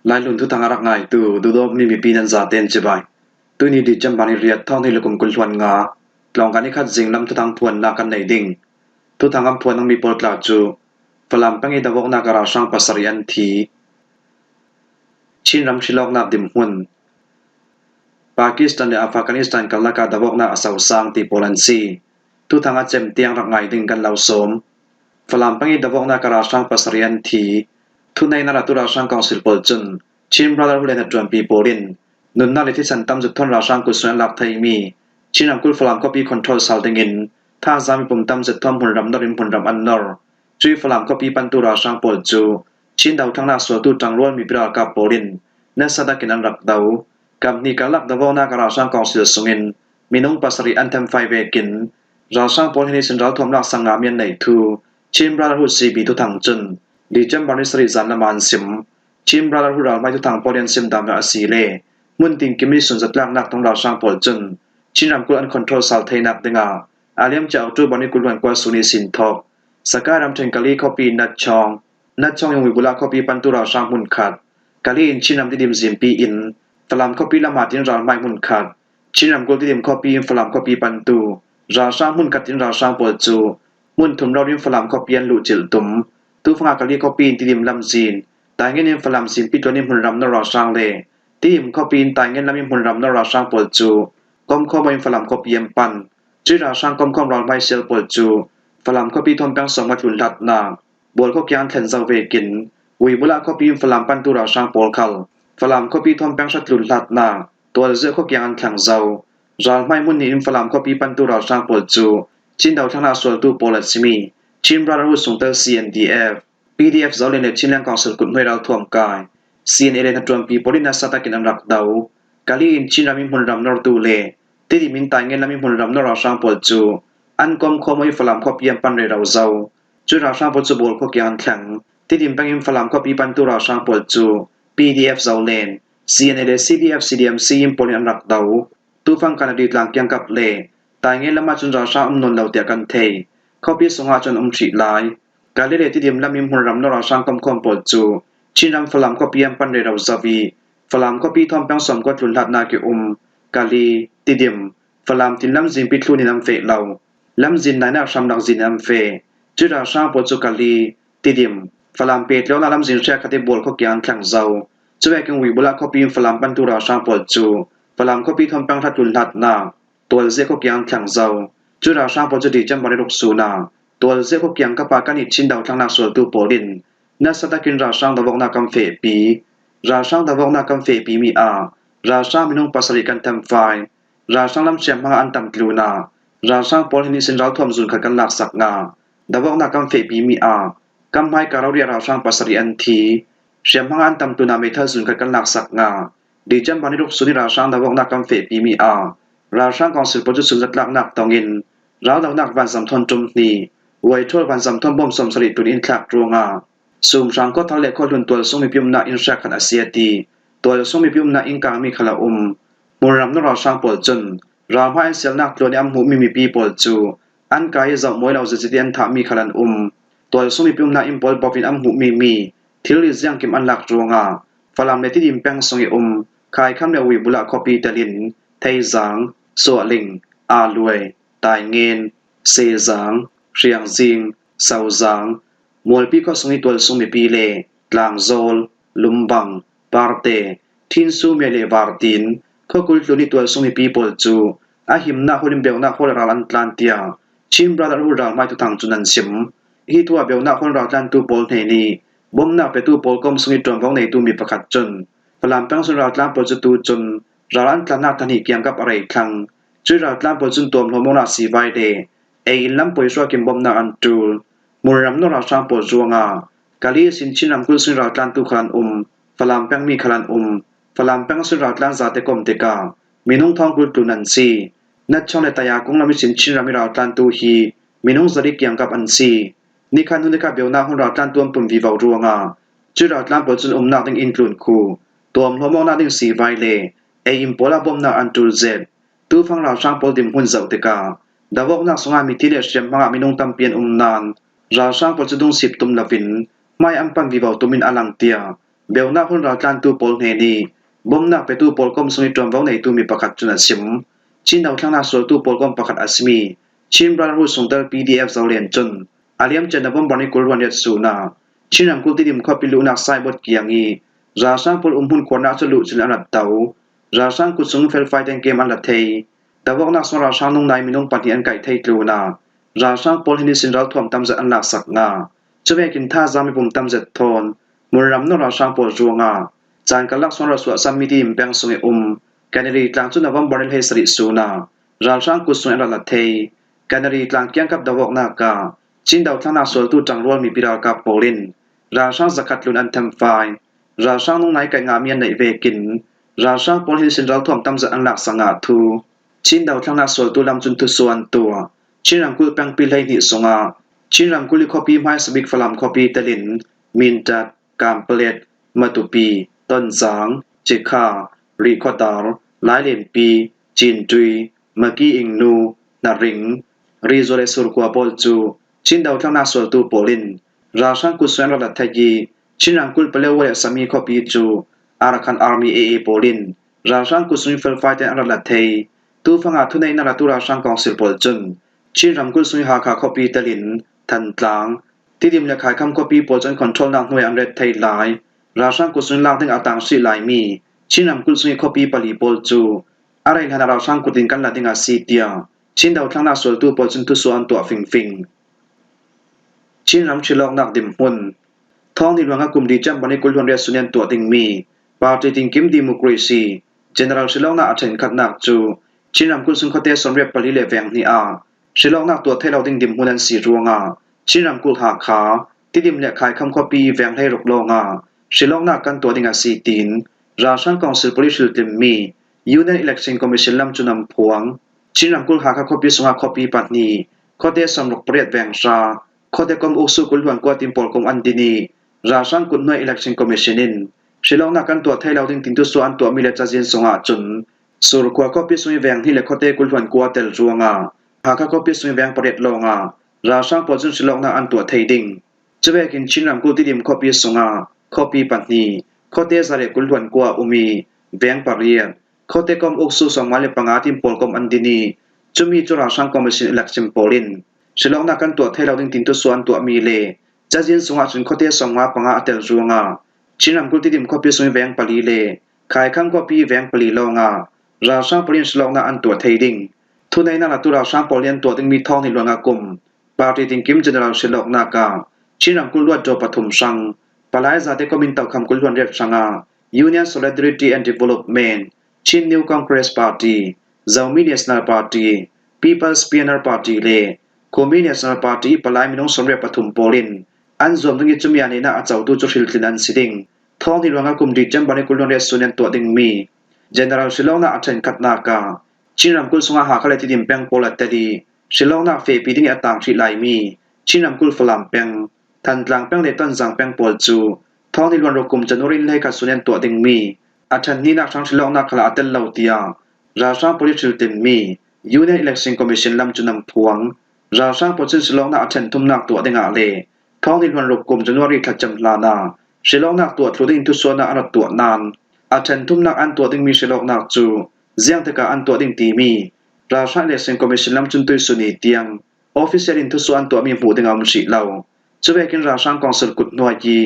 lai lun thu thang arak ngai tu du do mi pinan za ten chibai tu ni di cham bani riat thong ni lukum kul thwan nga tlong kan ni khat jing lam thu thang phuan na kan nei ding thu thang am phuan ang mi pol tla chu falam pangi dawok na kara sang pasarian thi chin ram shilok na dim hun Pakistan le Afghanistan kan laka dawok na asaw sang ti Polansi tu thanga chem tiang rak ngai ding kan law som falam pangi dawok na kara sang pasarian thi thu nei na tu ra sang council pol chun chin brotherhood and twan pi polin nun na le thi san tam jut thon ra sang ku suan lak thai mi chin am kul falam copy control sal ding in tha zam pum tam jut thom hun ram norin hun ram an nor chui falam copy pan tu ra sang pol chu chin daw thang na so tu tang rol mi bra ka polin na sada kin an rak daw kam ni ka lak daw na kara sang council sungin minung pasari an tham fai ve kin ra sang pol ni sin raw thom lak sanga mian nei thu chin brotherhood cb tu thang chun di jam bani sri zan la man sim chin brotherhood al mai tu thang polian sim dam na asile mun ting kimi sun zat lak nak tong ra sang pol chun chin ram kul an control sal thai nak denga aliam chau tu bani kulwan kwa suni sin thok sakaram theng kali copy nat chong yong wi bula copy pan tu ra sang mun khat kali in chinam didim zimpi in falam copy la matin ra mai mun khat chinam kul didim copy in falam copy pan tu ra sang mun khat tin ra sang pol chu mun thum ro rim falam copy an lu chil tum tu fanga kali copy in tidim lam zin tai ngen in falam sim pi tonim hun ram na ra sang le tim copy in tai ngen lam in hun ram na ra sang pol chu kom kho in falam copy em pan chi ra sang kom khom ra mai sel pol chu falam copy thom pang song ma thun lat na bol ko kyan thlen zaw ve kin wi bula copy in falam pan tu ra sang pol khal falam copy thom pang sat lun lat na tol ze ko kyan thlang zaw ral mai mun ni in falam copy pan tu ra sang pol chu chin daw thana sol tu polat simi chin brotherhood sungtel CNDF PDF zolene chinlang council kun mai raw thom kai CNL na trom pi polina sata kin an rak daw kali in chinami mun ram nor tu le ti min tai ngen lami mun ram nor ra sang pol chu an kom khomoi falam copy am pan re raw zaw chu ra sang pol chu bol ko kyan thlang ti dim pangim falam copy pan tu ra sang pol chu PDF zolen CNL CDF CDMC im polin an rak daw tu fang kan di tlang kyang kap le tai ngen lama chun ra sang non law tia kan thei copy songa chon thi lai kali le ti dim lamim hun ram nor sang kom khom pol chu chinam falam copy am pan re raw zawi falam copy thom pang som ko tlun lat na ki kali ti dim falam tin lam jin pi thlunin am fe law lam jin na na sam dak jin am fe chu ra sang pol chu kali ti dim falam pe tlo la lam jin sha khate bol ko kyan thlang zaw chu ve king wi bula copy falam pan tu ra sang pol chu falam copy thom pang that tlun lat na tol ze ko kyan thlang zaw chu ra sang pol chu di cham bani ruk su na tol ze ko kyang ka pa kan ni chin daw thlang na sol tu polin na satakin ra sang dawok na kam fe pi ra sang dawok na kam fe pi mi a ra sang minung pasari kan tam fai ra sang lam chem ma an tam tluna ra sang pol ni sin raw thom zun khat kan lak sak nga dawok na kam fe pi mi a kam mai ka raw ria ra sang pasari an thi chem ma an tam tuna me thal zun khat kan lak sak nga di cham bani ruk suni ra sang dawok na kam fe pi mi a ra sang council pol chu lat lak nak tongin raw daw nak van sam thon tum ni wai thol van sam thom bom som sari tun in thlak ronga sum sang ko thale ko lun tol sumi pium na in sha khan asiati tol sumi pium na in ka mi khala muram no ra sang pol chun ra ma en sel nak tloni am hu mi pi pol chu an kai zaw moi law zeti an tha mi khalan tol sumi pium na in pol bovin am hu mi thil ri zyang kim an lak ronga falam le ti dim peng songi khai kham le wi bula copy talin thei zang so ling a luai tai ngen se zang riang jing sau zang mol pi ko songi tol sumi pi le tlang zol lumbang parte thin su me le vartin ko kul tloni tol sumi pi pol chu a him na holim bew na hol ral an tlantia chim brotherhood ral mai tu thang chunan sim hi tua bew na hol ral tlan tu pol nei ni bom na pe tu pol kom songi trom bong nei tu mi pakhat chun palam pang sun ral tlan pol chu tu chun ral an tlan na thani kyang kap arai thang chu ral tlan pol chun tom hlomong na si vai de ei lam poi swa kim bom na an tul muram no ra sang pol zuanga kali sin chinam kul sun ra tlan tu khan falam pang mi khalan falam pang sun ra tlan za te kom te ka minung thong kul tu nan si nat chone ta ya kung lami sin chin ra mi ra tlan tu hi minung zari kyang kap an si ni khan nu ne ka beuna hon ra tlan tuam pum vi vaw ruanga chu ra tlan pol chun na ding in tlun khu tom hlomo na ding si vai le ei impola bom na an tul zet tu phang ra sang pol dim hun zau te ka dawok na songa mi thile shem ma minung tam pian nan ra sang pol chudung sip tum lavin mai ampan vivaw tumin alang tia เบลนาคนราการตูปอลเฮนีบ่มนาไปตูปอลกอมสุนิตรอมเว้าในตูมีประคัดจุนสิมชินดาวทางนาสวตูปอลกอมประคัดอัสมีชินบรารูสงตอ PDF เซาเลียนจนอาเลียมจันบ่มบานิกุลวันเยสูนาชินรังกุลติดิมขอปิลุนักไซบดเกียงอีราซังปอลหุนควนาจลุจลอนัดเตาราซังกุสุงเฟลไฟแดงเกมอันละเทตะวอกนักสราซังนงนายมินงปฏิอันไก่ไทยตรูนาราซังปอลหินิสินเราถ่วมตำจะอันหลักสักงาจะเวกินท่าจามิปุ่มตำเจ็ดทนมุรำนราซังปอลจัวงาจานกลักสราสวะซัมมิดีมแปงสุงแกนรีกลางจุนนวัมบริลเฮสริสูนาราซังกุสุงอันละเทแกนรีกลางเกียงกับตะวอกนากาจินดาวทางนาสวตูจังรวลมีปิรากับโปลินราซังสกัดลุนอันเทมไฟราซังนงนายไก่งามีอันในเวกินราซังปอลหินิสินเราถ่วมตำจะอันหลักสังอาทูชินดาวทางนาสวตูลำจุนทุส่วนตัวชินรังกุลแปงปิลให้นิสงาชินรังกุลิคอปีไม้สบิกฟลัมคอปีตะลินมินจัดกามเปเลตมาตุปีต้นสางจิคารีคอตาร์หลายเลนปีจินจุยมะกี้อิงนูนาริงรีโซเลสุรกัวปอลจูชินดาวทางนาสวตูโปลินราซังกุสวนรัตทยีชินรังกุลเปเลวเวสามีคอปีจูอารัคันอาร์มีเอโปลินราซังกุสวนเฟลไฟเตนรัตเทตูฟังอาทุในนาราตุราซังกองสิลปอลจุนชินรังกุลสุยหาคาคอปีตะลินทันตลางที่ดิมและขายคำคอปีโปลจนคอนโทรลนางหน่วยอันเรดไทยหลายราซังกุลสุยลางถึงอาตังสิหลายมีชินรังกุลสุยคอปีปลีโปลจูอะไรนาราซังกุดินกันละดิงอาซีเตียชินดาวทางนาสวลตูโปลจนทุสวนตัวฟิงชินรังชิลอกนักดิมหุนท้องที่หลวงกุมดีจัมบันิกุลฮวนเรียสุเนียนตัวติงมีปาร์ตี้ติงกิมดิโมคราซีเจเนอเรลชิลอกนักอัจฉริขัดนักจูชินรังกุลสุนคเตสอนเรียบปลีเลเวงนี่อาชิลอกนักตัวเทเราดิงดิมหุนันสีรวงอาชินรังกุลหาขาที่ดิมและขายคำคอปีแวงให้รกลงอาชิลอกนักกันตัวดิงอาซีตินราชันกองสิลปลิชิลติมมียูเนียนอิเล็กชันคอมมิชชั่นลำจุนำพวงชินรังกุลหาคาคอปีสงาคอปีปัตนีคเตสอนรกเปรียดแวงชาคเตกอมอุสุกุลหวนกวาติมปอลกงอันดินีราชันกุลหน่วยอิเล็กชันคอมมิชชั่นินชิลอกนักกันตัวไทยเราดิงตินตุสวนตัวมิเลจัจินสงาจุนสุรกัวคอปีสงแวงที่เลคเตกุลหวนกวาเตลจวงาหาคาคอปีสงแวงเปรียดลงอาราซังปอจุนชิลอกนักอันตัวไทยดิงจะเวกินชินรังกุลที่ดิมคอปีสงาคอปีปัตนีคเตซาเลกุลหวนกวาอุมีแวงปารียคเตกอมอุสุสงมาเลปังอาติมปอลกอมอันดินีจุมีจุราซังคอมมิชชั่นอิเล็กชันโปลินชิลอกนักกันตัวไทยเราดิงตินตุสวนตัวมีเลจัจินสงาจุนคเตสงมาปังอาเตลจวงาชินรังกุลที่ดิมคอปีสงแวงปารีเลขายคำคอปีแวงปารีลงาราซังปอลินชิลอกนักอันตัวไทยดิงทุในนาราตุราซังปอลินตัวดิงมีทองในหลวงอากุมปาร์ตี้ติงกิมเจเนอเรลชิลอกนากาชินรังกุลลวดโจปฐุมสังปลายซาเตก็มินเตาคำกุลวันเรียบสังอายูเนียนโซลิดาริตี้แอนด์ดีเวล็อปเมนต์ชินนิวคอนเกรสพาร์ตี้ซาวมิเนสนาลพาร์ตี้พีเพิลส์พีเอนาร์พาร์ตี้เลโคมิเนสนาลพาร์ตี้ปลายมินงสมเรียบปฐุมโปลินอันรวมถึงจุมีอันนี้น่าอาจจะดูจุชิลตินันสิดิงท้องที่หลวงอากุมดีจัมบันิกุลวันเรียบสุเนียนตัวดิงมีเจเนอเรลชิลอกนาอัจฉริขัดนากาชินรังกุลสงาหาคาเลติดิมแปงโปลัตเตดีชิลอกนาเฟปีดิงอัตตังชิไลมีชินรังกุลฟลัมแปงทันตลังแปงเลตันจังแปงโปลจูท้องที่หลวงรกุมจันุรินเลกัสุเนียนตัวดิงมีอัจฉรินักช่างชิลอกนาคลาเตลลาวติยาราซังโปลิชิลติมมียูเนียนอิเล็กชันคอมมิชชั่นลำจุนำพวงราซังโปลิชิลอกนาอัจฉริทุมนักตัวดิงอาเลท้องที่หลวงรกุมจันุริทัดจำลานาชิลอกนักตัวทรูดิงทุสวนาอันตัวนานอาจารย์ทุ่มนักอันตัวดิ่งมีชิลอกนักจูเจียงตะกาอันตัวดิ่งตีมีราชาเลเซนคอมมิชชั่นลำจุนตุยสุนีเตียงออฟฟิเชียลอินทุสวนตัวมีผู้ดิ่งอามุชิเหล่าจะเวกินราชากองสุลกุดนัวยี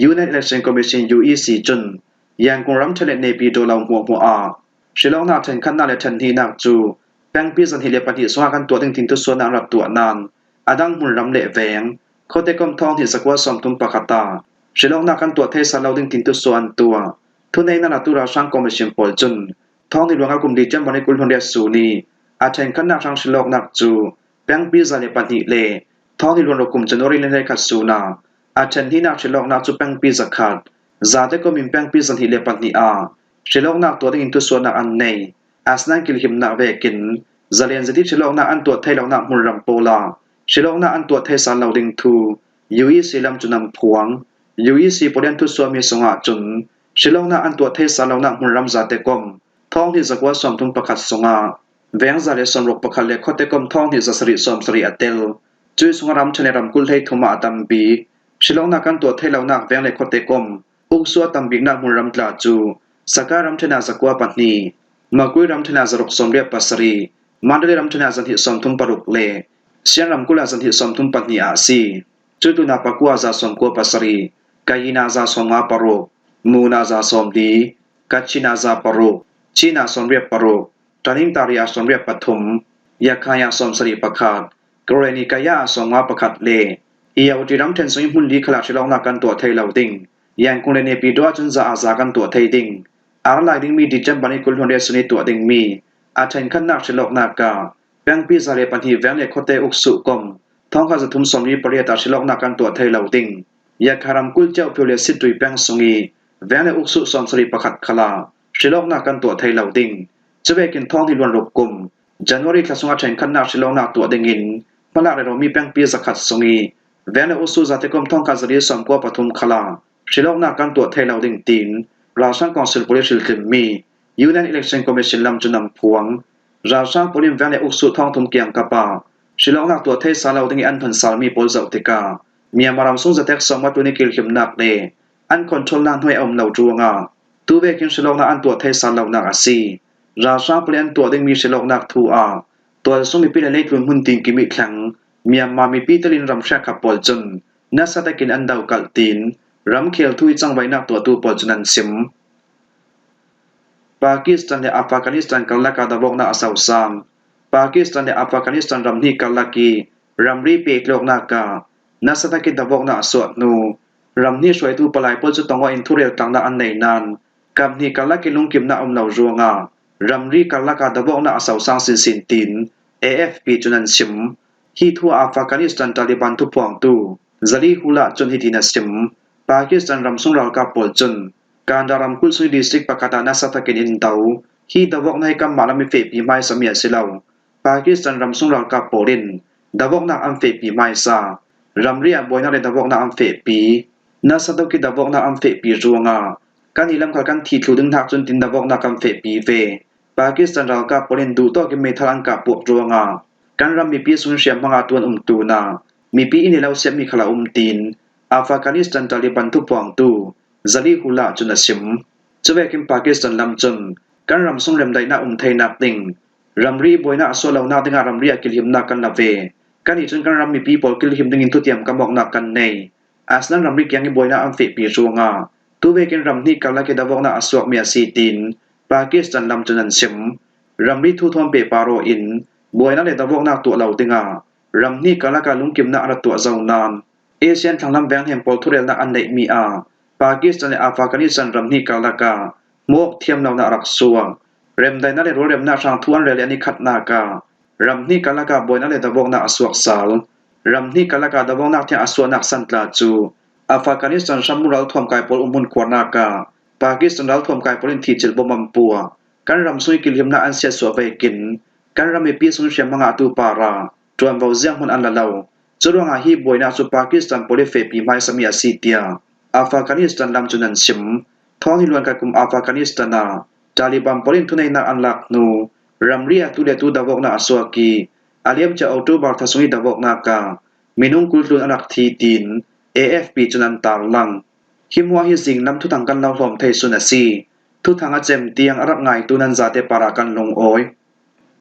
ยูเนตอิเล็กชันคอมมิชชั่น UEC จุนยังคงรำเฉลในปีโดลาหัวอาชิลอกนักถึงขั้นนาเลทันทีนักจูแปงปีสันฮิเลปฏิสวากันตัวดิ่งทิ้งทุสวนนักรับตัวนานอดังหุ่นรำเละแหวงเขาได้กำทองที่สกว่าสมทุมปะคตาชิลอกนักกันตัวเทสาเราดิ่งทิ้งทุสวนตัวทุนในนาตุราซังคอมมิชชั่นโปลจุนท้องในหลวงอากุมดีจัมบันิกุลฮอนเรียสูนีอาจารย์ขันนักช่างชิลอกนักจูแปงปีซาเลปันิเลท้องในหลวงอากุมจันโนริเลนคัสซูนาอาจารย์ที่นักชิลอกนักจูแปงปีสักขัดซาเตก็มีแปงปีสันฮิเลปันิอาชิลอกนักตัวดิ่งทุสวนนักอันในอาสนังกิลหิมนักเวกินซาเลนจะที่ชิลอกนักอันตัวไทยเรานักมุรัมโปลาชิลอกนักอันตัวไทยสารเราดิ่งทูยูอีซีลำจุนำพวงยูอีซีโปเดนทุสวนมีสงอาจุนชิลอกนักอันตัวเทสาลนักมุนรำซาเตกอมท้องที่สกว่าสมทุงประคัดสงาแวงซาเลสมรกประคัดเลคเตกอมท้องที่สริสมสริอเตลจุยสงรำชนรำกุลให้ทุมาตัมปีชิลอกนักอันตัวเทเหล่านักแวงเลคเตกอม อุกซัวตำบิกนักมุนรำตลาจูสการำธนาสกัวปัตนีมากุยรำธนาสรุกสมเรียบปัสรีมันได้รำธนาสันติสมทุมปรุกเลเสียงรำกุลาสันติสมทุมปัตนีอาซีจุตุนาปกัวซาสมกัวปัสรีกายินาซาสมมาปรุกมูนาซาสมดีกัจฉินาซาปรุกชีนาสมเรียบปรุกตานิงตาริยาสมเรียบปฐุมยาคายาสมสรีประคาดกรณีกายาสมมาประคัดเลอียาวที่รำเทนสงมุนลีขลาชิลองนากันตัวไทยเหล่าติงยังคงในปีดัวจนจะอาซากันตัวไทยดิงอาร์ไลดิงมีดิจัมบันิกุลฮอนเดสนิตัวดิงมีอาเทนขันนักชิลอกนากาแบงปีซาเลปันทีแวงเลโคเตอุกสุกมท้องข้าจะทุ่มสมรีปริยตาชิลอกนากันตัวไทยเหล่าติงยาคารำกุลเจ้าพิวเลสิตุยแบงสงีแวงเลอุกสุสมสรีประคัดขลาชิลอกนากันตัวไทยเหล่าติงจะเวกินท้องที่ล้วนรบกุมจันวารีคลาสงอาเทนขันนักชิลอกนาตัวดิงินพลาเรามีแบงปีสกัดสงีแวงเลอุกสุจะเทกมท้องข้าจะรีสมกัวปฐุมขลาชิลอกนากันตัวไทยเหล่าดิงตีนราชังกองสิลปุริชิลติมมียูเนนอิเล็กชันคอมมิชชั่นลำจุนำพวงราชังปุริมแวงเลอุกสุท้องทุมเกียงกะปาชิลอกนาตัวไทยสาเหล่าดิงอันพันสามีโปลเซาติกาเมียมารำซุงจะแทกสมัตุนิกิลขิมนักเลอันคอนโทรลนานห้วยอมเหล่าจัวงาตูเวกินชิลอกนาอันตัวไทยสาเหล่านักอาซีราชังปุริอันตัวดิงมีชิลอกนักทูอาตัวซุงมีปีเลตุนหุ่นติงกิมิขังเมียมามีปีตลินรำแชกขับปอลจนนัสตะกินอันดาวกัลตินรำเขียวทุยจังไว้นักตัวตูปอจนันซิมปากีสถานและอัฟกานิสถานกัลลักาดาวกนาอาสาวซามปากีสถานและอัฟกานิสถานรำนีกัลลักีรำรีเปกโลกนากานัสตะกินดาวกนาสวดนูรำนีช่วยตูปลายปอจุตงว่าอินทุเรียตังนาอันในนานกับนีกัลลักิลุงกิมนาอมเหล่าจัวงารำรีกัลลักาดาวกนาอาสาวซางสินติน AFP จนันซิมฮีทัวอัฟกานิสถานตาลิบันทุพวงตูซาลีฮุละจนฮิตินัสซิมปากีสถานรำส่งเรากับปอลจนการดารำคุลสุยดิสตริกปากาตานาสัตกินอินเตาฮีดาวกในกำมาลามิเฟปีไมสมียสิลาวปากีสถานรำส่งเรากับปอลินดาวกนักอัมเฟปีไมซารำเรียบอยนักเลดาวกนักอัมเฟปีนาสัตกิดาวกนักอัมเฟปีจวงาการนิลำขัดกันทีทุดึงทักจนตินดาวกนักอัมเฟปีเวปากีสถานเรากับปอลินดูโตกิเมทัลังกับปวกจวงาการรำมีปีสุนเชียมมังอาตวนตูนามีปีอินเลวเสียมีขลาตีนอัฟกานิสถานตาลิบันทุพวงตูซาลีฮุละจุนซิมจะเวกิมปากีสถานลำจนการรำส่งเรมไดนาไทยนักติงรำรีบอยนาโซลาวนาติงารำเรียกิลหิมนักกันละเวการอีจนการรำมีปีปอลกิลหิมดิงินทุเตียมกำบอกนักกันในอาสนันรำรีเกียงบอยนาอัมเฟปีจวงาตูเวกินรำนี้กาลากิดาวกนาอสวกเมียซีตินปากีสถานลำจุนซิมรำรีทุทอมเปปาโรอินบอยนาเลดาวกนาตัวเหล่าติงารำนี้กาลากาลุงกิมนาอัตัวเจ้านานเอเชียนทางลำแบงแห่งปอลทุเรลนาอันในมีอาปากีสถานและอัฟกานิสถานรำนี้กาลากาโมกเทียมนานารักซัวเรมไดนาเลโรเรมนาช่างทวนเรลียนิขัดนาการำนี้กาลากาบอยนาเลดาวกนาอสวกสาลรำนี้กาลากาดาวกนาเทียอสวนักสันตลาจูอัฟกานิสถานชัมมุรัลทวมกายปอลอุมุนควานากาปากีสถานรัลทวมกายปอลินทีจิลบมัมปัวการรำซุยกิลหิมนาอันเสียสัวไปกินการรำมีปีสุนเชียมังอาตูปาราจวนเบาเซียงหุนอันละเลาจรวงอาฮีบอยนาสุปากีสถานโปลิเฟปีไมสมียซีเตียอัฟกานิสถานลำจุนันซิมท้องที่ล้วนกับกลุ่มอัฟกานิสถานตาลิบันโปลินทุนัยนาอันลักนูรัมเรียตุเลตุดาวกนาอสวากีอาเลียมจะเอาตูบาร์ทัสุยดาวกนากามินุงกุลตุนอนักทีติน AFP จุนันตาลังหิมวาฮิสิงนำทุตังกันลาวหอมไทยสุนซีทุทางอาเจมเตียงอรักไงตุนันซาเตปารากันลงโอย